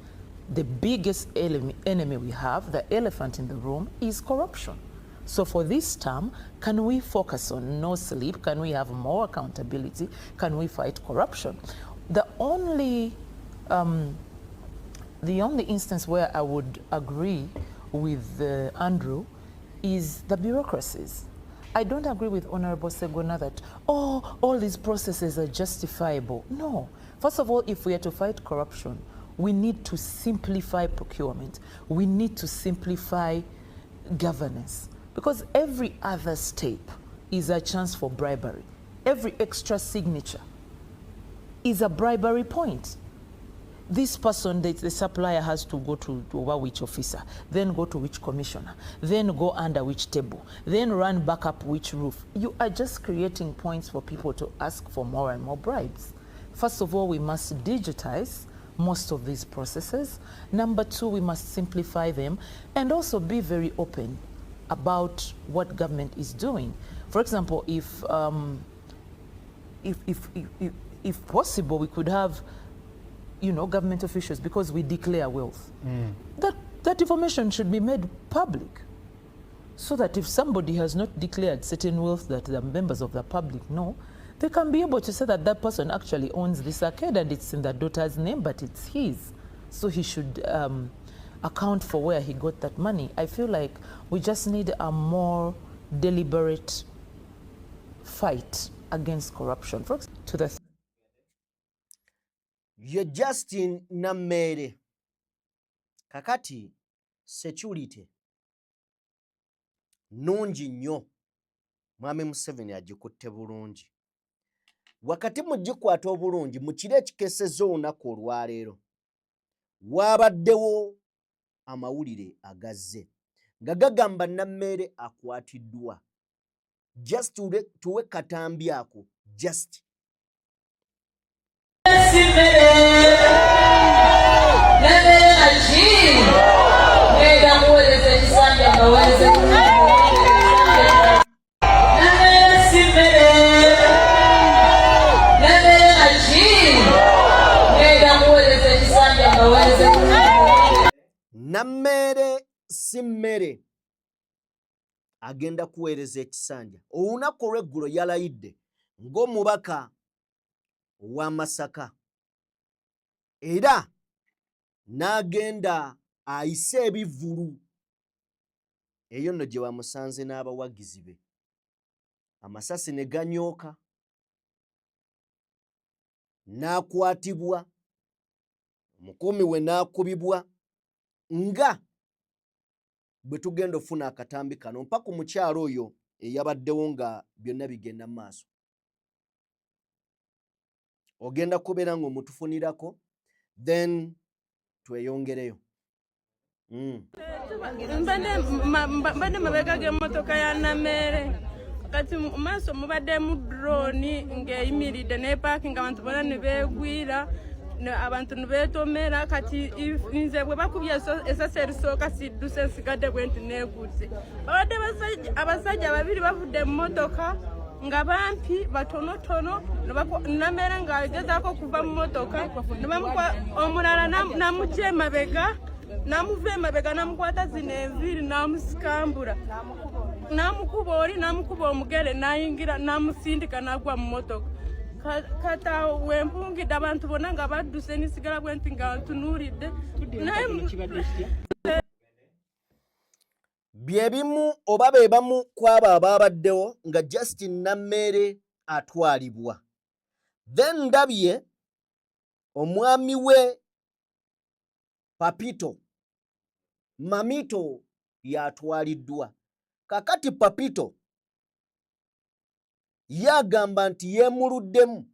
the biggest enemy we have, the elephant in the room, is corruption. So for this term, can we focus on no sleep? Can we have more accountability? Can we fight corruption? The only instance where I would agree with Andrew is the bureaucracies. I don't agree with Honorable Segona that, all these processes are justifiable. No. First of all, if we are to fight corruption, we need to simplify procurement. We need to simplify governance. Because every other step is a chance for bribery. Every extra signature is a bribery point. This person, the supplier, has to go to over which officer, then go to which commissioner, then go under which table, then run back up which roof. You are just creating points for people to ask for more and more bribes. First of all, we must digitize most of these processes. Number 2, we must simplify them and also be very open about what government is doing. For example, if possible, we could have, government officials, because we declare wealth. That information should be made public, so that if somebody has not declared certain wealth that the members of the public know, they can be able to say that that person actually owns this arcade and it's in the daughter's name, but it's his. So he should account for where he got that money. I feel like we just need a more deliberate fight against corruption. To the Ye Justin Nammere. Kakati security nungi nnyo. Mwami Museveni agikutte bulungi. Wakati mugikwata obulungi mu kiro ekikesezza olunaku olwaleero waabaddewo amawulire agazze nga gagamba Nammere akwatiddwa. Just tuwe katambi ako. Just Nammere si mmere agenda kuweereza ekisanja. Olunaku olw'eggulo yalayidde ng'omubaka wa Masaka era n'agenda ayise ebivvulu eyo nno gye bamusanze n'abawagizi be. Amasasi ne ganyooka, n'akwatibwa, omukuumi we n'akubibwa, nga bwe tugenda ofuna akatambi kano mpaka omukyalo oyo eyabaddewo nga byonna bigenda mu maaso. Ogenda kubeera ng'omutufunirako, then tweyongereyo. Mbadde mabega g'emmotoka ya Nammere. Kati mu maaso mubaddemu drone ng'eyimiridde ne parking, abantu bonna ne beegwira, abantu ne beetomera. Kati nze bwe bakubye esasi erisooka sidduse, nsigadde bwe nti neegudde. Babadde abasajja babiri bavudde mu mmotoka nga bampi batonotono, Nammere ng'agezaako okuva mu mmotoka, omulala namugya emabega namuvema bega namukwata zineviri namusikambura namukuba oli namukuba omugere nayingira namusindika nagwa mu motoka kata wempungidde abantu bonna nga badduse nisigala bwenti nga ntunuulidde byebimu oba bebamu kwaba ababaddewo nga Justin Nammere atwalibwa. Then ndabye omwami we Papito Mamito yatwaliddwa. Kakati Papito yagamba nti yemuluddemu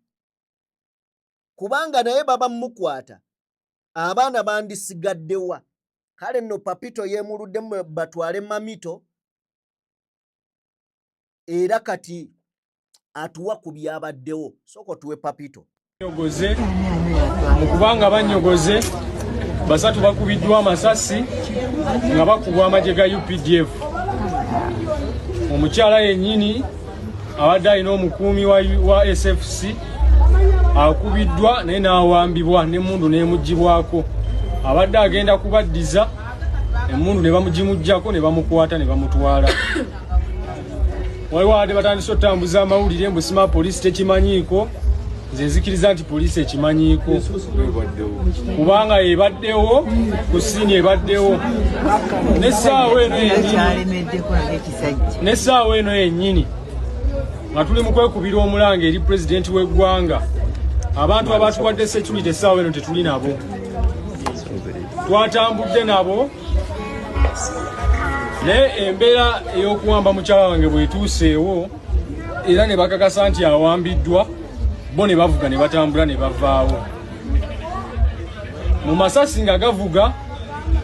kubanga naye baba mukwata abaana bandisigaddewa. Kale no Papito yemuluddemu batwale Mamito era kati atuwa ku byabaddewo. Soko tuwe Papito. Nyogoze mukubanga banyogoze basatu bakubiddwa amasasi nga bakubwa amagye ga UPDF. Omukyala yennyini abadde alina omukuumi wa SFC akubiddwa naye n'awambibwa n'emmundu n'emugibwako. Abadde agenda kubaddiza emmundu ne bamugimuggyako ne bamukwata ne bamutwala. Waliwo abadde batandise otambuza amawulire mbu sima poliisi tekimanyiiko. Nze nzikiriza nti poliisi ekimanyiiko kubanga ebaddewo ku ssiini ebaddewo n'essaawa eno yennyini nga tuli mu kwekubira omulanga eri pulezidenti w'eggwanga. Abantu abatuwadde security essaawa eno tetuli nabo, twatambudde nabo naye embeera ey'okuwamba mukyala wange bw'etuuseewo era ne bakakasa nti awambiddwa, bo ne bavuga ne batambula ne bavaawo. Mu masasi nga gavuga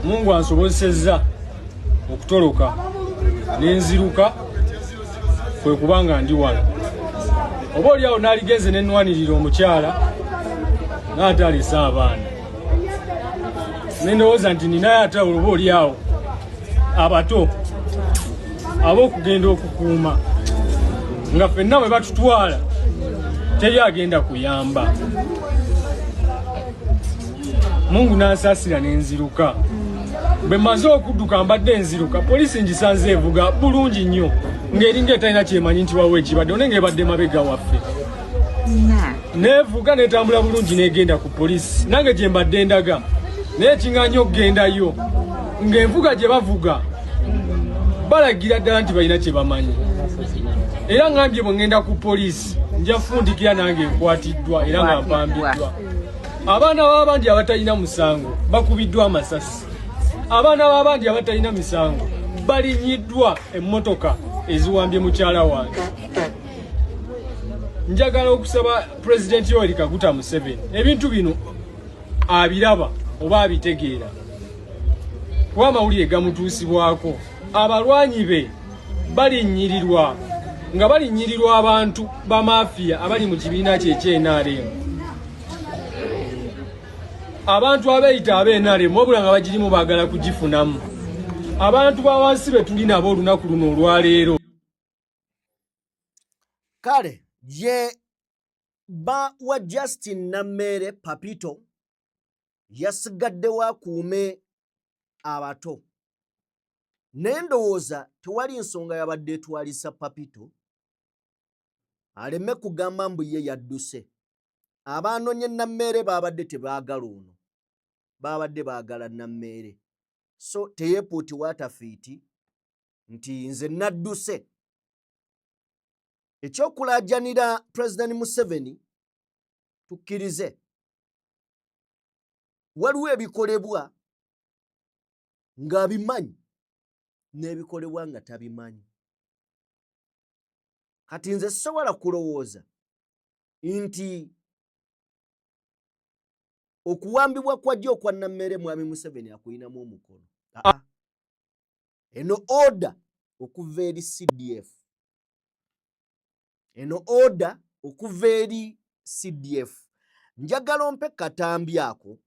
Mungu ansobozesezza okutoloka n'enziruka kwe kubanga ndi wano. Oba oliawo n'aligeze n'ennwanirira omukyala n'ate alese abaana. Nendowooza nti ninaye ate oba oliawo abato ab'okugenda okukuuma nga ffenna bwe batutwala teri agenda kuyamba. Mungu n'ansaasira n'enziruka. Bwe maze okudduka mbadde enziruka, poliisi ngisanze evuga bulungi nnyo ng'eringa etalina kyemanyi nti wawe ekibadde one ng'ebadde mabega waffe. Neevuga n'etambula bulungi n'egenda ku poliisi nange gye mbadde ndaga naye ekiŋŋaanya okugendayo ng'envuga gye bavuga balagira ddala nti balina kye bamanyi. Era ngambye bwe ngenda ku poliisi nja fundikira nange nkwatiddwa era nga mpambiddwa. Abaana b'abandi abatalina musango bakubiddwa amasasi. Abaana b'abandi abatalina misango balinyiddwa emmotoka eziwambye mukyala wange. Njagala okusaba Pulezidenti Yoweri Kaguta Museveni ebintu bino abiraba oba abitegeera, kuba amawulire gamutuusibwako. Abalwanyi be balinnyirirwa nga balinnyirirwa abantu ba mafiya abali mu kibiina kye ekye-NRM. Abantu abeeyita ab'NRM wabula nga bagirimu baagala kugifunamu. Abantu ba wansi be tuli nabo olunaku luno olwaleero. Kale ye ba wa Justin Nammere Papito yasigaddewo akuume abato. Nendowooza tewali nsonga yabadde etwalisa Papito aleme kugamba mbu ye yadduse. Abaanonye Nammere baabadde tebaagala ono, baabadde baagala Nammere. So teyeepuuti waatafiiti nti nze nadduse. Ekyokulaajanira President Museveni tukkirize waliwo ebikolebwa ng'abimanyi n'ebikolebwa nga tabimanyi. Kati nze sisobola kulowooza nti okuwambibwa kwajja okwa Nammere mwami Museveni akuyinamu omukono. Eno order okuva eri CDF. Eno order okuva eri CDF. Njagala ompe katambi ako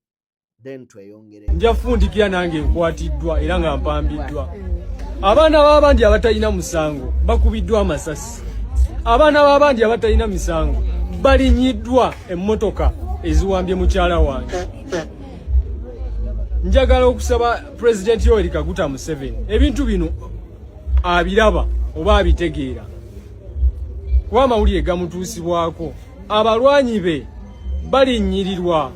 then tweyongere. Nja fundikira nange nkwatiddwa era nga mpambiddwa. Abaana b'abandi abatalina musango bakubiddwa amasasi. Abaana b'abandi abatalina misango balinyiddwa emmotoka eziwambye mukyala wange. njagala okusaba President Yoweri Kaguta Museveni ebintu bino abiraba oba abitegeera kuba amawulire gamutuusibwako abalwanyi be balinyirirwa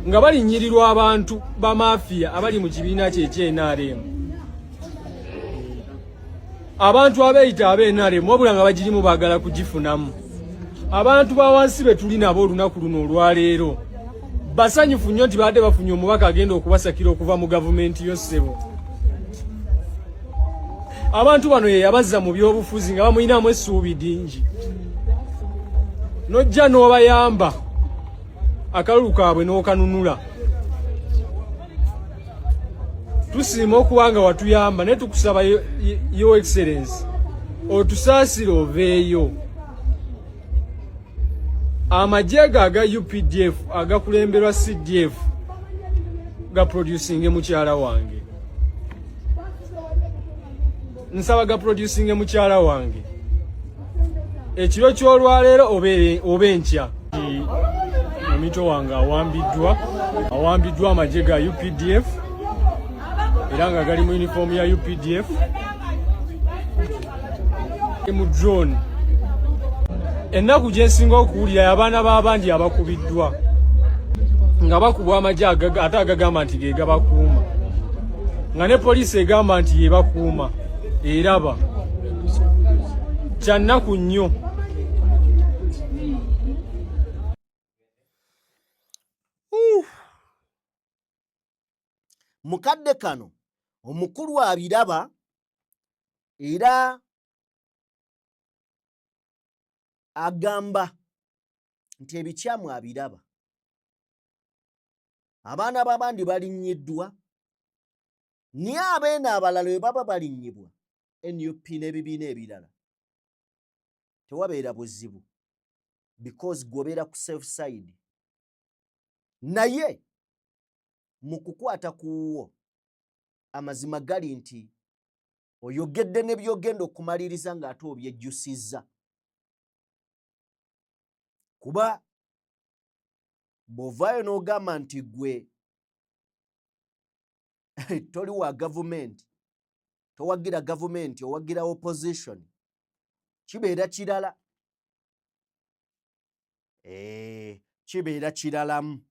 nga balinyirirwa abantu ba mafia abali mu kibiina kye NRM abantu abeeyita NRM wabula nga bagirimu baagala kugifunamu abantu ba wansi be tuli nabo olunaku luno olwaleero basanyufu nnyo nti baadde bafunye omubaka agenda okubasakira okuva mu gavumenti y'ossebo abantu bano ye yabazza mu byobufuzi nga bamuyinamu essuubi dingi nojja n'obayamba akalulu kaabwe n'okanunula tusiima okuba nga watuyamba naye tukusaba Your Excellency otusaasire oveeyo amajega aga UPDF agakulemberwa CDF ga producing mukyala wange nsaba ga producing mukyala wange ekiro ky'olwaleero obenkya omito wange awambiddwa amajega UPDF era nga gali mu uniform ya UPDF mu drone ennaku gye nsinga okuwulira abaana b'abandi abakubiddwa nga bakubwa amagye ate agagamba nti ge gabakuuma nga ne poliisi egamba nti ye bakuuma eraba kya nnaku nnyo. Mukadde kano omukulu abiraba era agamba nti ebikyamu abiraba abaana b'abandi balinyiddwa naye abeena abalala bwe baba balinnyibwa NUP n'ebibiina ebirala tewabeera buzibu because gobeera ku safe side naye mu kukwata kuwo amazima gali nti oyogedde ne byogenda okumaliriza ng'ate obyejjusizza kuba bw'ovaayo n'ogamba nti gwe toli wa gavumenti towagira gavumenti owagira opposition kibeera kirala kibeera kiralamu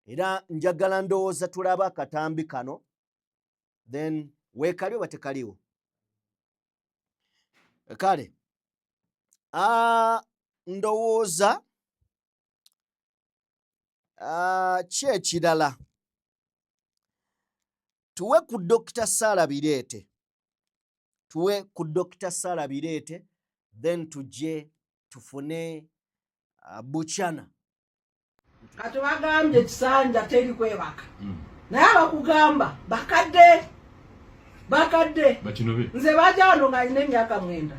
era njagala ndowooza tulaba akatambi kano then weekali oba tekaliwo kale ndowooza ki ekirala tuwe ku Dr. Sarah Bireete then tujje tufune Buchana kati bagambye Kisanja teri kwebaka naye abakugamba bakadde nze bajja wano nga alina emyaka 9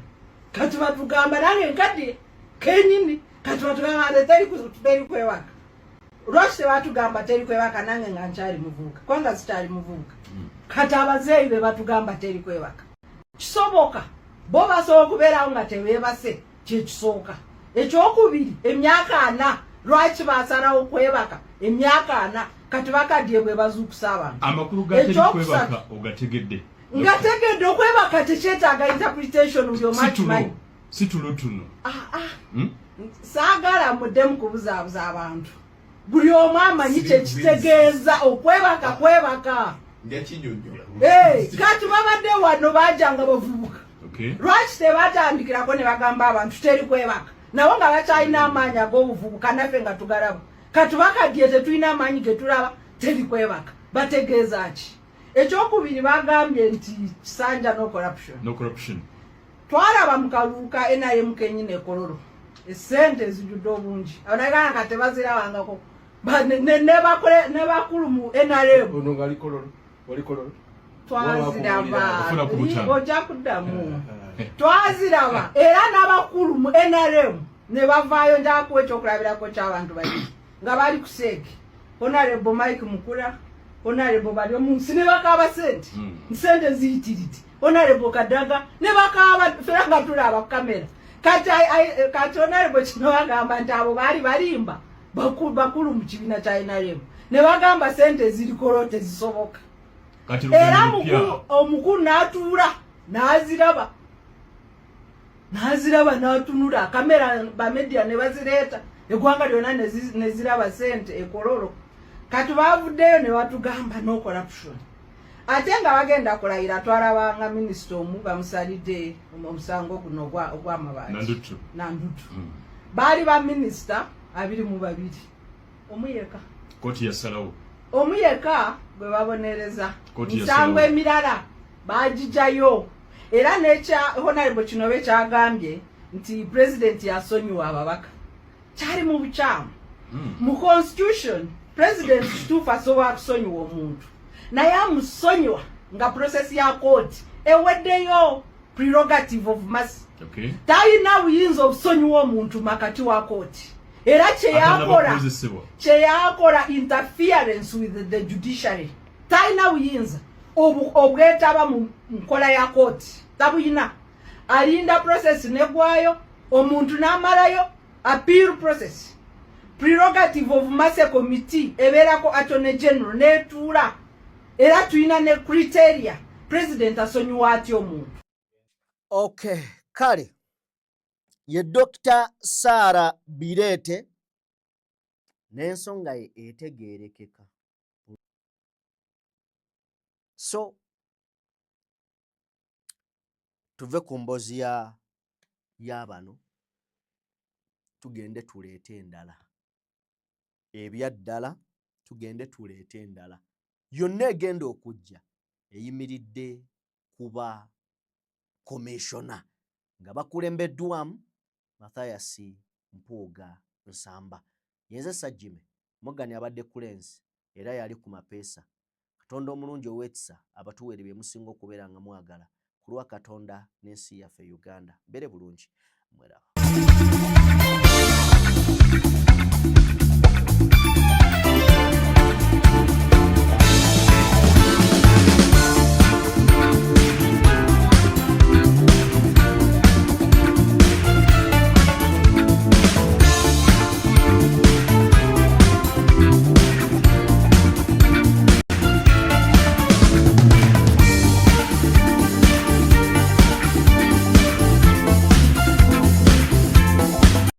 kati batugamba nange nkadde kenyini kati batugamba teri kwebaka lwaki tebatugamba teri kwebaka nange nga nkyali muvubuka kwanga sikyali muvubuka kati abazeeyi be batugamba teri kwebaka kisoboka bo basobola okubeerawo nga tebeebase kyekisooka ekyokubiri emyaka 4 lwaki basalawo kwebaka emyaka 4 kati bakadye bwe bazuukusa abantu amakulu gateri kwebaka ogategedde ngategedde okwebaka tekyetaaga interpretation byomakimanyi situlutuno saagala muddemu kubuzaabuza abantu buli omu amanyi kyekitegeeza okwebaka kati babadde wano bajanga bavubuka lwaki tebatandikirako ne bagamba abantu teri kwebaka nawo nga bakyalina amaanyi ag'obuvubuka naffe nga tugalaba kati bakadye tetulina amaanyi ge tulaba teri kwebaka bategeeza ki ekyokubiri bagambye nti Kisanja no corruption twalaba mu kaluuka NRM kenyini ekololo esente ezijjudde obungi abanagana nga tebazirabangako ne bakulu mu NRM twaziraba ojja kuddamu twaziraba era n'abakulu mu NRM ne bavaayo njakuwa ekyokulabirako ky'abantu babiri nga bali ku seeke Honorable Mike Mukula Honorable bali omunsi ne bakaaba sente ziyitiridde Honorable Kadaga ne bakaaba fera nga tulaba ku kamera kati Honorable kino bagamba nti abo baali balimba bakulu mu kibiina kya NRM ne bagamba sente ziri kolote zisoboka era omukulu n'atuula n'aziraba n'atunula kamera bamedia ne bazireeta eggwanga lyonna ne ziraba sente ekololo kati baavuddeyo ne batugamba no corruption ate nga bagenda kulayira twalabanga minisita omu bamusalidde omusango guno ogw'amabaati nandutu baali ba minisita 22 omuyeka koti yasalawo omuyeka gwe babonereza misango emirala bagijayo era necha honorable Kinobe kyagambye nti president yasonyiwa ababaka kyali mu bukyamu mu constitution president kituufu asobola kusonyiwa omuntu naye amusonyiwa nga process ya court eweddeyo prerogative of mercy talina buyinza obusonyiwa omuntu makati wa court era kyeyakola interference with the judiciary talina buyinza obwetaba mu nkola ya court tabuyina alinda process negwayo omuntu n'amalayo appeal process prerogative of mercy committee eberako attorney general netuula era tulina ne criteria president asonyiwa atyo omuntu. Okay, kale ye Dr. Sarah Birete n'ensonga etegeerekeka. So tuve ku mbozi y'abano tugende tuleete endala ebyaddala tugende tuleete endala yonna egenda okujja eyimiridde kuba komishona nga bakulembeddwamu Mathias Mpuuga Nsamba yenze Sajjime Morgan abadde kulensi era yali ku mapeesa Katonda omulungi ow'ekisa abatuweere bye musinga okubeera nga mwagala ku lwa Katonda n'ensi yaffe Uganda mbere bulungi mweraba.